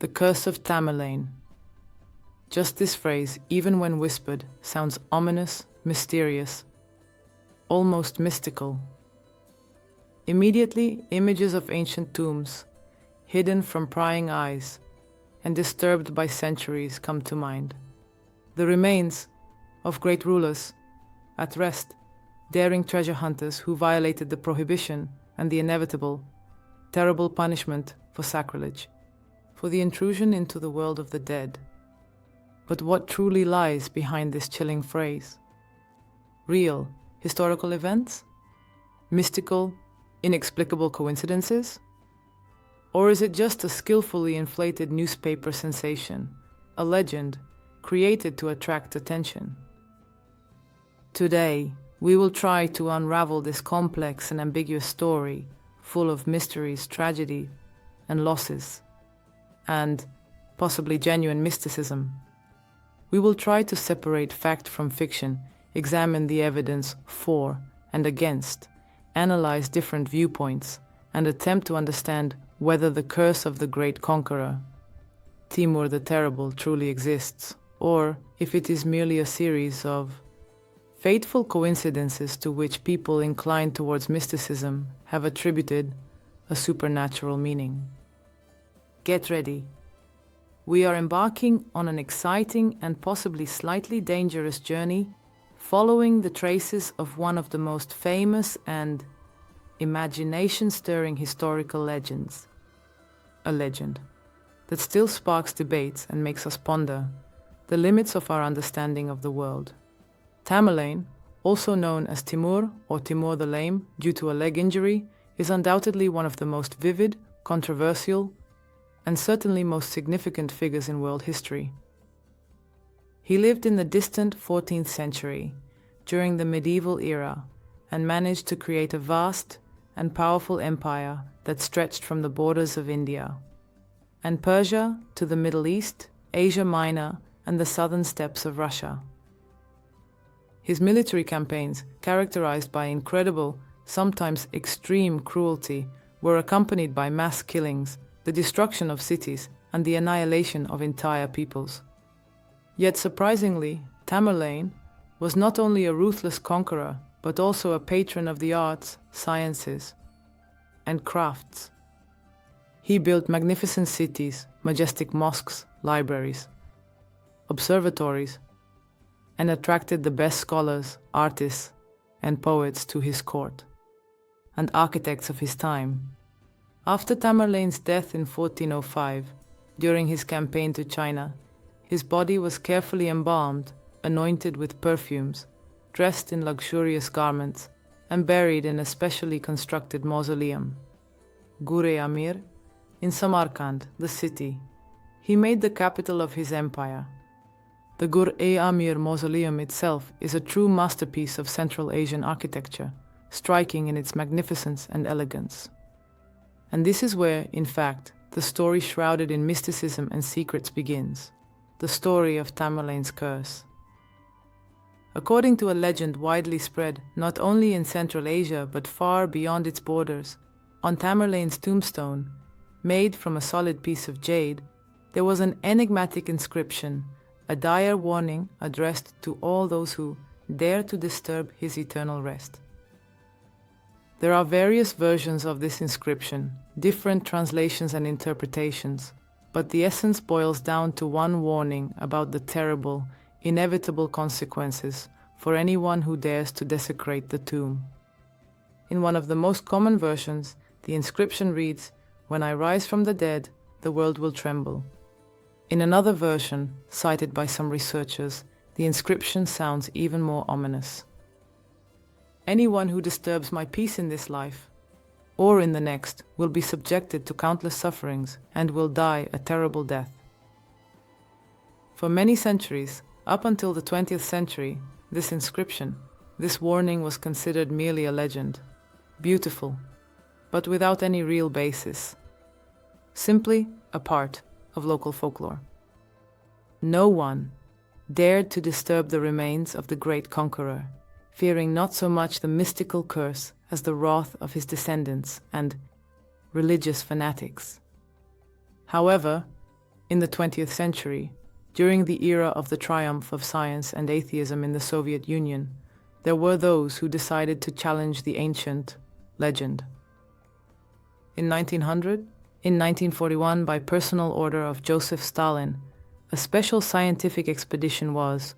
The curse of Tamerlane. Just this phrase, even when whispered, sounds ominous, mysterious, almost mystical. Immediately, images of ancient tombs, hidden from prying eyes and disturbed by centuries, come to mind. The remains of great rulers at rest, daring treasure hunters who violated the prohibition and the inevitable, terrible punishment for sacrilege, for the intrusion into the world of the dead. But what truly lies behind this chilling phrase? Real, historical events? Mystical, inexplicable coincidences? Or is it just a skillfully inflated newspaper sensation, a legend created to attract attention? Today, we will try to unravel this complex and ambiguous story, full of mysteries, tragedy, and losses, and possibly genuine mysticism. We will try to separate fact from fiction, examine the evidence for and against, analyze different viewpoints, and attempt to understand whether the curse of the great conqueror, Timur the Terrible, truly exists, or if it is merely a series of fateful coincidences to which people inclined towards mysticism have attributed a supernatural meaning. Get ready. We are embarking on an exciting and possibly slightly dangerous journey, following the traces of one of the most famous and imagination-stirring historical legends. A legend that still sparks debates and makes us ponder the limits of our understanding of the world. Tamerlane, also known as Timur or Timur the Lame due to a leg injury, is undoubtedly one of the most vivid, controversial, and certainly most significant figures in world history. He lived in the distant 14th century, during the medieval era, and managed to create a vast and powerful empire that stretched from the borders of India and Persia to the Middle East, Asia Minor, and the southern steppes of Russia. His military campaigns, characterized by incredible, sometimes extreme cruelty, were accompanied by mass killings, the destruction of cities, and the annihilation of entire peoples. Yet surprisingly, Tamerlane was not only a ruthless conqueror, but also a patron of the arts, sciences, and crafts. He built magnificent cities, majestic mosques, libraries, observatories, and attracted the best scholars, artists, and poets to his court, and architects of his time. After Tamerlane's death in 1405, during his campaign to China, his body was carefully embalmed, anointed with perfumes, dressed in luxurious garments, and buried in a specially constructed mausoleum, Gur-e-Amir, in Samarkand, the city he made the capital of his empire. The Gur-e-Amir mausoleum itself is a true masterpiece of Central Asian architecture, striking in its magnificence and elegance. And this is where, in fact, the story shrouded in mysticism and secrets begins, the story of Tamerlane's curse. According to a legend widely spread not only in Central Asia but far beyond its borders, on Tamerlane's tombstone, made from a solid piece of jade, there was an enigmatic inscription, a dire warning addressed to all those who dare to disturb his eternal rest. There are various versions of this inscription, different translations and interpretations, but the essence boils down to one warning about the terrible, inevitable consequences for anyone who dares to desecrate the tomb. In one of the most common versions, the inscription reads, "When I rise from the dead, the world will tremble." In another version, cited by some researchers, the inscription sounds even more ominous. "Anyone who disturbs my peace in this life, or in the next, will be subjected to countless sufferings and will die a terrible death." For many centuries, up until the 20th century, this inscription, this warning was considered merely a legend, beautiful, but without any real basis, simply a part of local folklore. No one dared to disturb the remains of the great conqueror, fearing not so much the mystical curse as the wrath of his descendants and religious fanatics. However, in the 20th century, during the era of the triumph of science and atheism in the Soviet Union, there were those who decided to challenge the ancient legend. In 1900, in 1941, by personal order of Joseph Stalin, a special scientific expedition was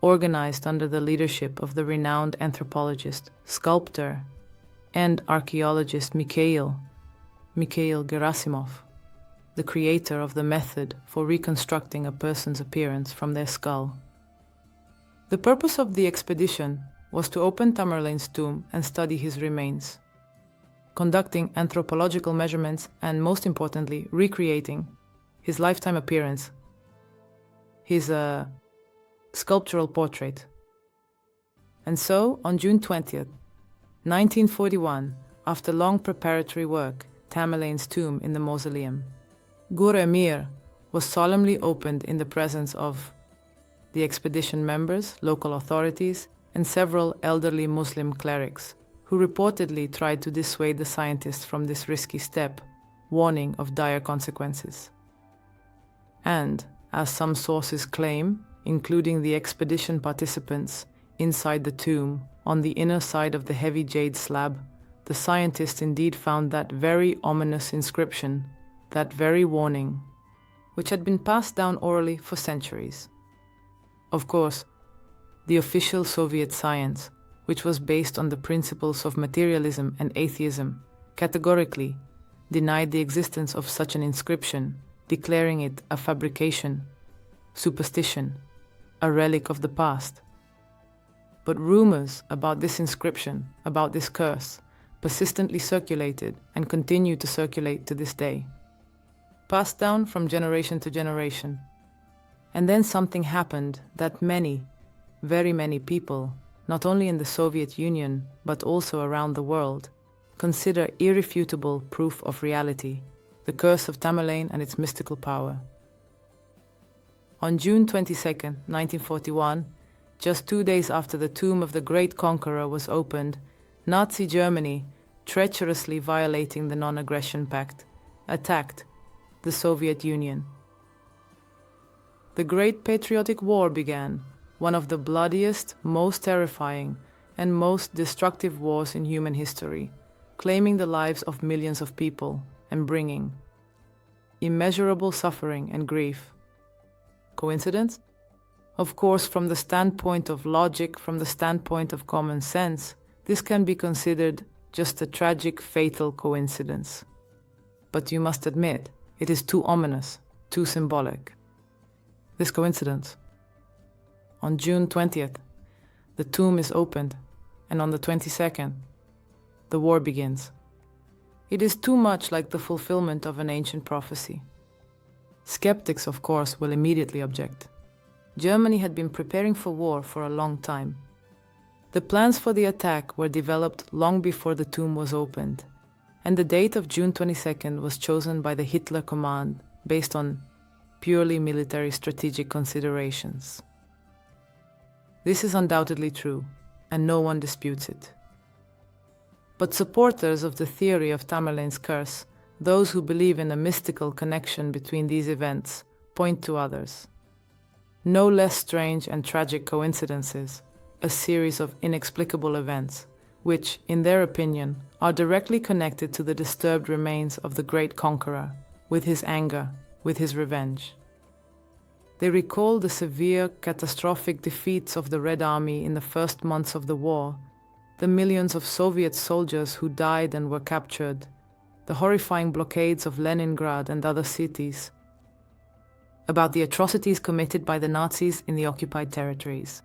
organized under the leadership of the renowned anthropologist, sculptor, and archaeologist Mikhail Gerasimov, the creator of the method for reconstructing a person's appearance from their skull. The purpose of the expedition was to open Tamerlane's tomb and study his remains, conducting anthropological measurements and, most importantly, recreating his lifetime appearance, his sculptural portrait. And so, on June 20th, 1941, after long preparatory work, Tamerlane's tomb in the mausoleum, Gur-e-Amir, was solemnly opened in the presence of the expedition members, local authorities, and several elderly Muslim clerics, who reportedly tried to dissuade the scientists from this risky step, warning of dire consequences. And, as some sources claim, including the expedition participants, inside the tomb, on the inner side of the heavy jade slab, the scientists indeed found that very ominous inscription, that very warning, which had been passed down orally for centuries. Of course, the official Soviet science, which was based on the principles of materialism and atheism, categorically denied the existence of such an inscription, declaring it a fabrication, superstition, a relic of the past. But rumors about this inscription, about this curse, persistently circulated and continue to circulate to this day, passed down from generation to generation. And then something happened that many, very many people, not only in the Soviet Union but also around the world, consider irrefutable proof of reality, the curse of Tamerlane and its mystical power. On June 22, 1941, just 2 days after the tomb of the Great Conqueror was opened, Nazi Germany, treacherously violating the Non-Aggression Pact, attacked the Soviet Union. The Great Patriotic War began, one of the bloodiest, most terrifying, and most destructive wars in human history, claiming the lives of millions of people and bringing immeasurable suffering and grief. Coincidence? Of course, from the standpoint of logic, from the standpoint of common sense, this can be considered just a tragic, fatal coincidence. But you must admit, it is too ominous, too symbolic. This coincidence. On June 20th, the tomb is opened, and on the 22nd, the war begins. It is too much like the fulfillment of an ancient prophecy. Skeptics, of course, will immediately object. Germany had been preparing for war for a long time. The plans for the attack were developed long before the tomb was opened, and the date of June 22nd was chosen by the Hitler command based on purely military strategic considerations. This is undoubtedly true, and no one disputes it. But supporters of the theory of Tamerlane's curse, those who believe in a mystical connection between these events, point to others. No less strange and tragic coincidences, a series of inexplicable events, which, in their opinion, are directly connected to the disturbed remains of the great conqueror, with his anger, with his revenge. They recall the severe, catastrophic defeats of the Red Army in the first months of the war, the millions of Soviet soldiers who died and were captured, the horrifying blockades of Leningrad and other cities, about the atrocities committed by the Nazis in the occupied territories.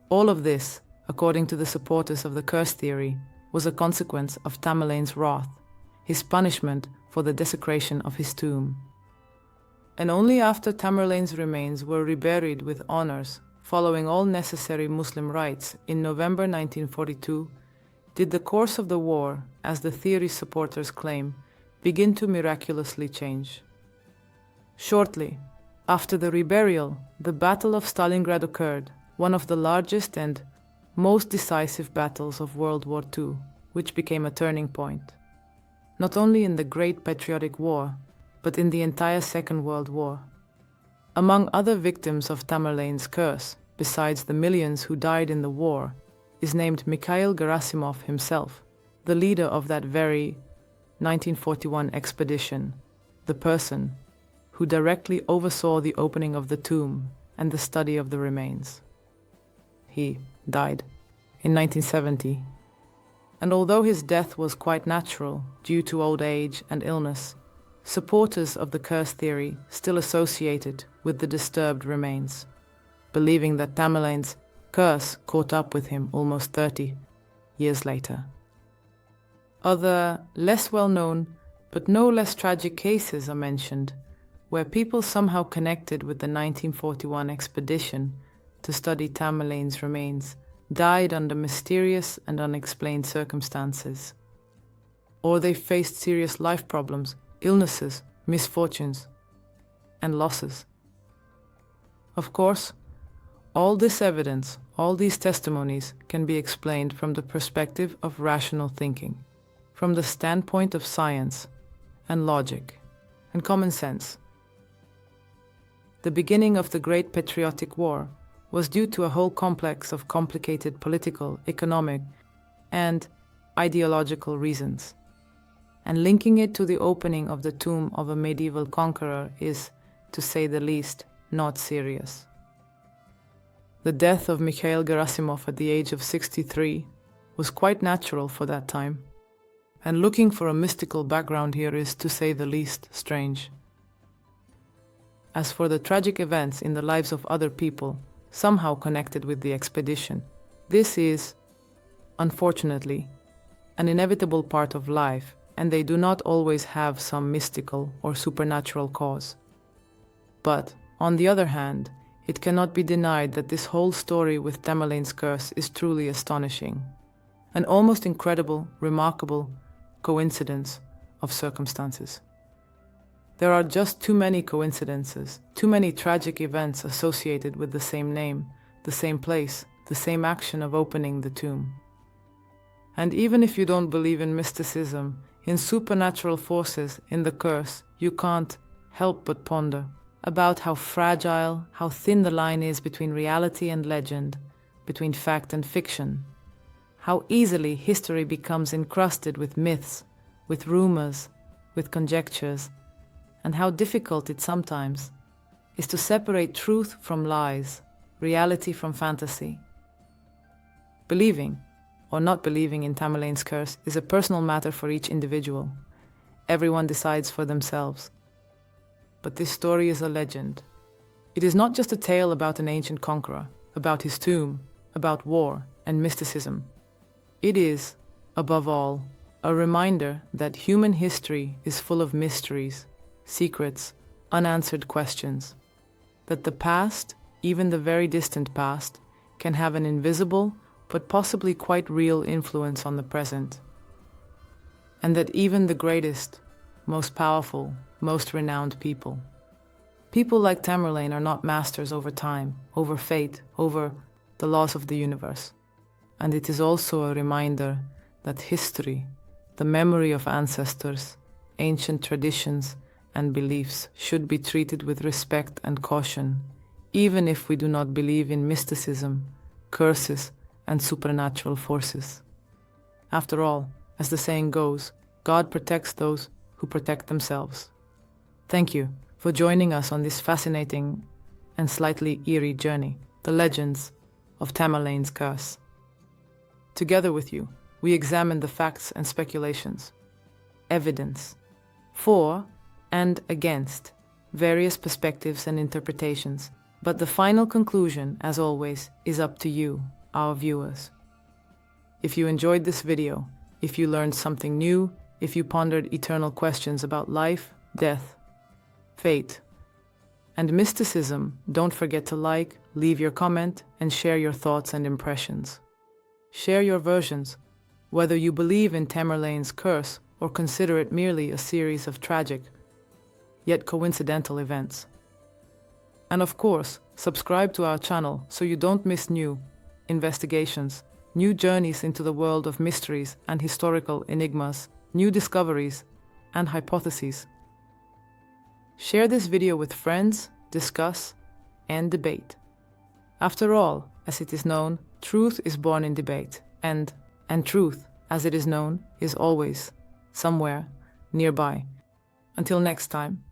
All of this, according to the supporters of the curse theory, was a consequence of Tamerlane's wrath, his punishment for the desecration of his tomb. And only after Tamerlane's remains were reburied with honors, following all necessary Muslim rites, in November 1942, did the course of the war, as the theory's supporters claim, begin to miraculously change. Shortly after the reburial, the Battle of Stalingrad occurred, one of the largest and most decisive battles of World War II, which became a turning point, not only in the Great Patriotic War, but in the entire Second World War. Among other victims of Tamerlane's curse, besides the millions who died in the war, is named Mikhail Gerasimov himself, the leader of that very 1941 expedition, the person who directly oversaw the opening of the tomb and the study of the remains. He died in 1970, and although his death was quite natural due to old age and illness, supporters of the curse theory still associate it with the disturbed remains, believing that Tamerlane's curse caught up with him almost 30 years later. Other, less well-known, but no less tragic cases are mentioned, where people somehow connected with the 1941 expedition to study Tamerlane's remains died under mysterious and unexplained circumstances. Or they faced serious life problems, illnesses, misfortunes, and losses. Of course, all this evidence, all these testimonies can be explained from the perspective of rational thinking, from the standpoint of science and logic and common sense. The beginning of the Great Patriotic War was due to a whole complex of complicated political, economic, and ideological reasons. And linking it to the opening of the tomb of a medieval conqueror is, to say the least, not serious. The death of Mikhail Gerasimov at the age of 63 was quite natural for that time, and looking for a mystical background here is, to say the least, strange. As for the tragic events in the lives of other people, somehow connected with the expedition, this is, unfortunately, an inevitable part of life, and they do not always have some mystical or supernatural cause. But, on the other hand, it cannot be denied that this whole story with Tamerlane's curse is truly astonishing, an almost incredible, remarkable coincidence of circumstances. There are just too many coincidences, too many tragic events associated with the same name, the same place, the same action of opening the tomb. And even if you don't believe in mysticism, in supernatural forces, in the curse, you can't help but ponder about how fragile, how thin the line is between reality and legend, between fact and fiction, how easily history becomes encrusted with myths, with rumors, with conjectures, and how difficult it sometimes is to separate truth from lies, reality from fantasy. Believing or not believing in Tamerlane's curse is a personal matter for each individual. Everyone decides for themselves. But this story is a legend. It is not just a tale about an ancient conqueror, about his tomb, about war and mysticism. It is, above all, a reminder that human history is full of mysteries, secrets, unanswered questions, that the past, even the very distant past, can have an invisible but possibly quite real influence on the present, and that even the greatest, most powerful, most renowned people like Tamerlane are not masters over time, over fate, over the laws of the universe. And it is also a reminder that history, the memory of ancestors, ancient traditions, and beliefs should be treated with respect and caution, even if we do not believe in mysticism, curses, and supernatural forces. After all, as the saying goes, God protects those who protect themselves. Thank you for joining us on this fascinating and slightly eerie journey, the legends of Tamerlane's curse. Together with you, we examine the facts and speculations, evidence, for and against, various perspectives and interpretations, but the final conclusion, as always, is up to you, our viewers. If you enjoyed this video, if you learned something new, if you pondered eternal questions about life, death, fate, and mysticism, don't forget to like, leave your comment, and share your thoughts and impressions. Share your versions, whether you believe in Tamerlane's curse or consider it merely a series of tragic, yet coincidental events. And of course, subscribe to our channel so you don't miss new investigations, new journeys into the world of mysteries and historical enigmas, new discoveries and hypotheses. Share this video with friends, discuss, and debate. After all, as it is known, truth is born in debate, and truth, as it is known, is always somewhere nearby. Until next time.